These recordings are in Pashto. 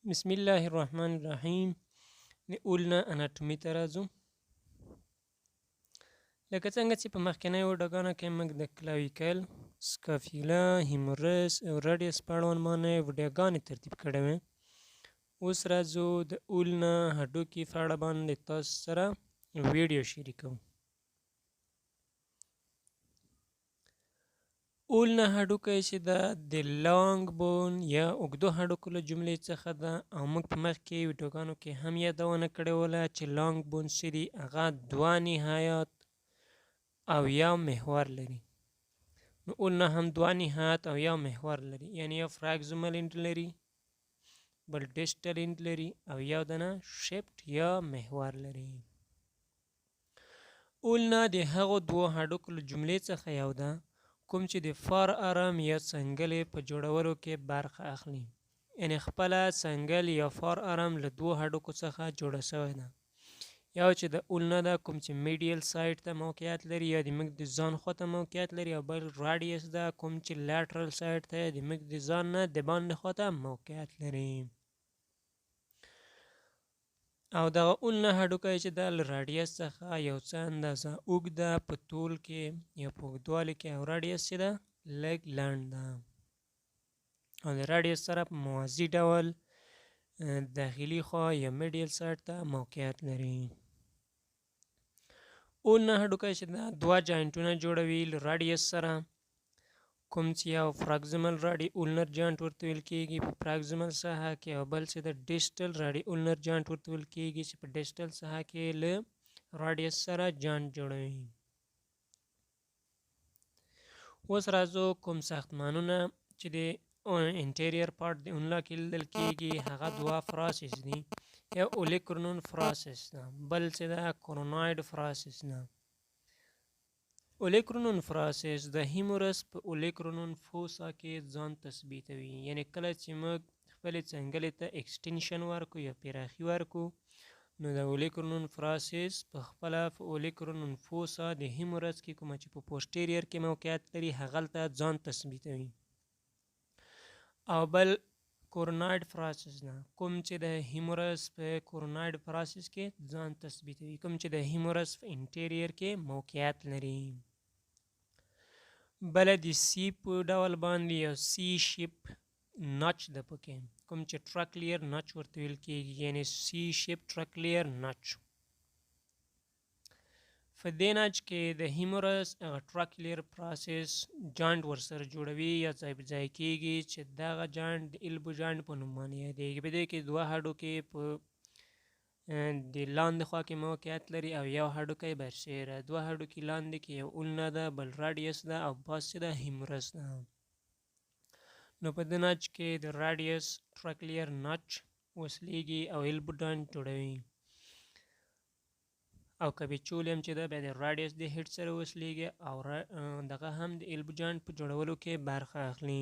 بسم الله الرحمن الرحیم. د اولنا اناټومي ته راځو. لکه څنګه چې په مخکینیو ډګانو کې موږ د کلاویکل، سکافیولا، هیمورس او راډیوس په اړوند باندې ویډیوګانې ترتیب کړې وې. اوس راځو د اولنا هډوکي په اړه باندې تاسو سره ویډیو شریکوم. اولنا هډوکی چې ده د لانګ بون یا اوږدو هډوکو له جملې څخه ده، او موږ په مخکې ویډیوګانو کې هم یادونه کړې وله چې لانګ بون چې دي هغه دوه نهایات او یو محور لري. نو اولنا هم دوه نهایات او یو محور لري، یعنی یو فراکزمل انډ لري، بل ډیسټل انډ لري، او یو دنه شیفټ یا محور لري. اولنا د هغو دوو هډوکو له جملې څخه یو ده کوم چې د فار ارم یا څنګلې په جوړولو کې برخه اخلي، یعنی خپله څنګل یا فار ارم له دوو هډوکو څخه جوړه شوی ده. یو چې د اولنا ده کوم چې میډیل سایډ ته موقعیت لري یا د موږ د ځان خواته موقعیت لري، او بل راډیوس ده کوم چې لیټرل سایډ ته د موږ د ځان نه د باندې خواته موقعیت لري. او دغه اولنا هډوکی چې ده له راډیوس څخه یو څه اندازه اوږد ده په طول کې یا په اوږدوالي کې، او راډیوس چې ده لږ لنډ ده، او د راډیوس سره په موازي ډول داخلي خوا یا میډیل سایډ ته موقعیت لري. اولنا هډوکی چې ده دوه جاینټونه جوړوي له راډیوس سره، کوم چې یو فراکزمل راډي اولنر جاینټ ورته ویل کېږي په فراکزمل ساحه کې، او بل چې د ډیسټل راډي اولنر جاینټ ورته ویل کېږي چې په ډیسټل ساحه کې له راډیوس سره جاینټ جوړوي. اوس راځو کوم ساختمانونه چې د انټیریر پارت د اولنا کې لیدل کېږي هغه دوه فراسس دي. یو اولیکرونون فراسس ده، بل چې ده کروناید فراسس ده. اولیکرونون فراسس د هیمورس په اولیکرونون فوسا کې ځان تثبیتوي، یعنی کله چې موږ خپلې څنګلې ته اکسټینشن ورکو یا پراخي ورکو، نو د اولیکرونون فراسس په خپله په اولیکرونون فوسا د هیمورس کې کومه چې په پوسټیریر کې موقعیت لري هغلته ځان تثبیتوي. او بل کوروناید فراسس ده، کوم چې د هیمورس په کوروناید فراسس کې ځان تثبیتوي، کوم چې د هیمورس په انټیریر کې موقعیت لري. بله د سی په ډول باندې یو سی شیپ نچ ده پکې، کوم چې ټرکلیر نچ ورته ویل کېږي، یعنی سی شیپ ټرکلیر نچ. په دې نچ کې د هیمورس هغه ټرکلیر پراسس جاینټ ورسره جوړوي یا ځای په ځای کېږي چې دغه جاینټ د ایلبو جاینټ په نوم باندې یادېږي. په دې کې دوه هډوکي په د لاندې خوا کې موقعیت لري او یو هډوکی برسیره. دوه هډوکي لاندې کې یو اولنا ده، بل راډیوس ده، او باز چې ده هیمورس ده. نو په دې نچ کې د راډیوس ټرکلیر نچ وصلیږي او ایلبو جاینټ جوړوي، او کپیچولیم چې ده بیا د راډیوس د هیډ سره وصلیږي او دغه هم د ایلبو جاینټ په جوړولو کې برخه اخلي.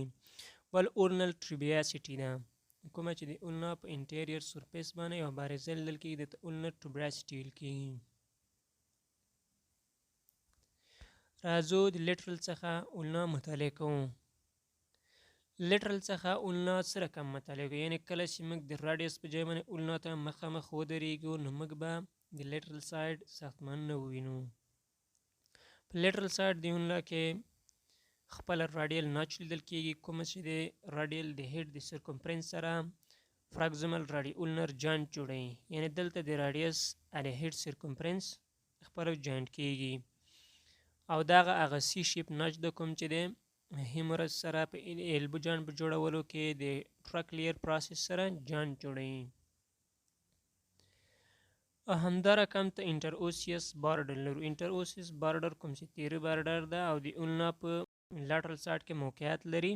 بل اورنل ټریبیاسیټي ده، کومه چې د اولنا په انټیریر سرفیس باندې یو بارزه لیدل کېږي، دته اولنر ټریبیاسیټي ویل کېږي. راځو د لیټرل څخه اولنا مطالعه کوو. لیټرل څخه اولنا څه رقم مطالعه کوو، یعنی کله چې موږ د راډیوس په ځای باندې اولنا ته مخامخ ودرېږو نو موږ به د لیټرل سایډ ساختمانونه ووینو. په لیټرل سایډ د اولنا کې خپله راډیل نچ لیدل کېږي، کومه چې د راډیل د هیډ د سرکمفرنس سره فراکزمل راډي اولنر جاینټ جوړوي، یعنی دلته د راډیوس د هیډ سرکمفرنس خپله جاینټ کېږي، او دغه هغه سی شیپ نچ ده کوم چې د هیمورس سره په ایلبو جاینټ په جوړولو کې د ټرکلیر پراسس سره جاینټ جوړوي. همدا رقم ته انټر اوسیس بارډر لرو. انټر اوسیس بارډر کوم چې تیري بارډر ده او د اولنا په لاټرل سایډ کې موقعیت لري،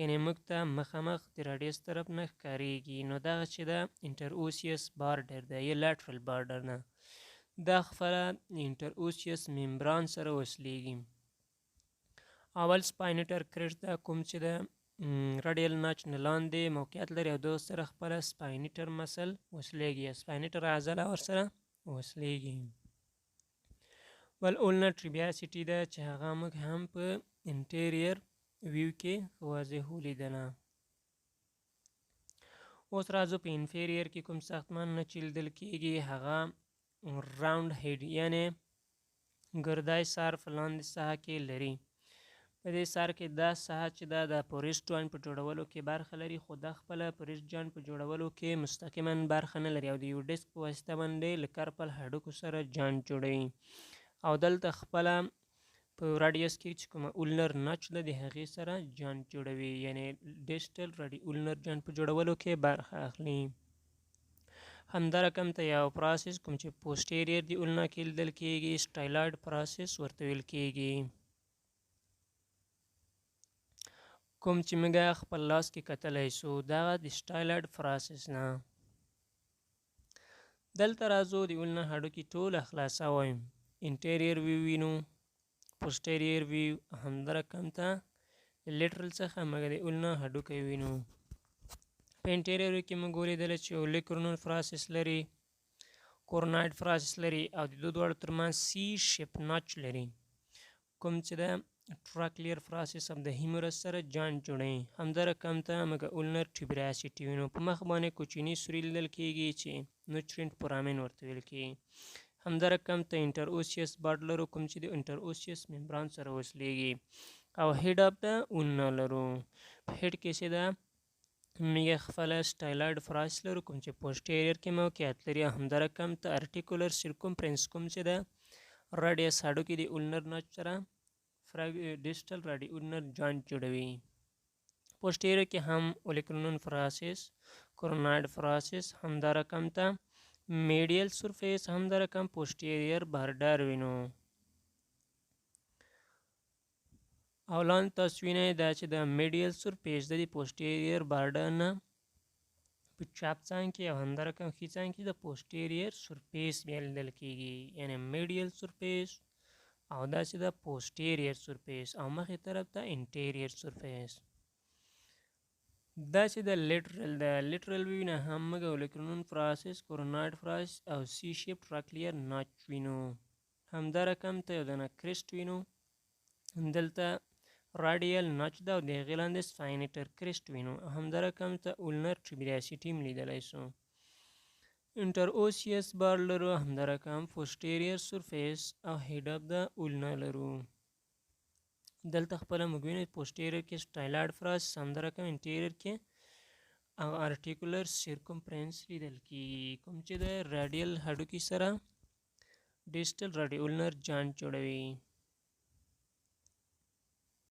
یعنی موږ ته مخامخ د راډیوس طرف نه ښکاریږي، نو دغه چې ده انټر اوسیس بارډر ده یا لاټرل بارډر ده. دا خپله انټر اوسیس ممبران سره وصلیږي. اول سپاینټر کرسټ ده کوم چې د راډیل نچ نه لاندې موقعیت لري او د سره خپله سپاینټر مسل وصلیږي یا سپاینټر عضله ورسره وصلیږي. بل اولنر ټریبیاسیټي ده چې هغه موږ هم په انټیریر ویو کې واضح ولیدله. اوس راځو په انفیریر کې کوم ساختمان نه چې لیدل کیږي هغه راوند هیډ یعنی ګردای سر په لاندې ساحه کې لري. په دې سر کې دا ساحه چې ده د پوریسټ جوینټ په جوړولو کې برخه لري، خو دا خپله پوریسټ جوینټ په جوړولو کې مستقیما برخه نه لري او د یو ډیسک په واسطه باندې له کرپل هډوکو سره جوینټ جوړوي. او دلته خپله په راډیوس کې چې کومه اولنر نچ ده د هغې سره جوینټ جوړوي، یعنی ډیسټل راډي اولنر جوینټ په جوړولو کې برخه اخلي. همدا رقم ته یو پروسس کوم چې پوسټیریر د اولنا کې لیدل کیږي سټایلایډ پروسس ورته ویل کیږي. کوم چې موږ خپل لاس کې کتلی سو دغه د سټایلایډ پروسس نه. دلته راځو د اولنا هډوکي ټول خلاصوئ. انټیریر ویو وینو، پوسټیریر ویو، همدا رقم ته لیټرل څخه موږ د اولنا هډوکی وینو. په انټیریر کې موږ ولیدله چې اولیکرونل پروسس لري، کورونایډ پروسس لري او د دواړو ترمنځ سی شیپ نچ لري، کوم چې د ټراکلیر پروسس اف د هیمورس سره جوینټ جوړوي. همدا رقم ته موږ اولنر ټیوبراسیټي وینو. په مخ باندې کوچني سوري لیدل کیږي چې نوټرینټ فورامین ورته ویل کیږي. همدا رقم ته انټر اوسیس باډ لرو کوم چې د انټر اوسیس ممبران سره وصلیږي او هیډ اف د اولنا لرو. په هیډ کې چې ده موږ خپله سټایلایډ پروسس لرو کوم چې پوسټیریر کې موقعیت لري. همدا رقم ته ارټیکولر سرکمفرنس کوم چې ده راډیس هډوکي د اولنر نچ سره ډیسټل راډي اولنر جوینټ جوړوي. پوسټیریر کې هم اولیکرونل پروسس، کورونایډ پروسس، همدا رقم ته میډیل سرفیس، همدا رقم پوسټیریر بارډر وینو. او لاندې تاسو وینئ دا چې د میډیل سرفیس د پوسټیریر بارډر نه په چپ څنګ کې او همدا رقم ښي څنګ کې د پوسټیریر سرفیس بیا لیدل کیږي، یعنی میډیل سرفیس او داسې د پوسټیریر سرفیس او مخې طرف ته انټیریر سرفیس. داسې د لیټرل ویو نه هم موږ اولیکرونل پروسس، کورونایډ پروسس او سی شیپ ټراکلیر نچ وینو. همدا رقم ته یو دانه کرسټ وینو، دلته راډیل نچ ده او د هغې لاندې سپاینیټر کرسټ وینو. همدا رقم ته اولنر ټیوبراسیټي هم لیدلی سو. انټر اوسیس بار لرو، همدا رقم پوسټیریر سرفیس او هیډ اف د اولنا لرو. دلته خپله موږ وینو پوسټیریر کې سټایلایډ پروسس، همدا رقم انټیریر کې او ارټیکولر سرکمفرنس لیدل کیږي کوم چې د راډیل هډوکي سره ډیسټل راډي اولنر جوینټ جوړوي.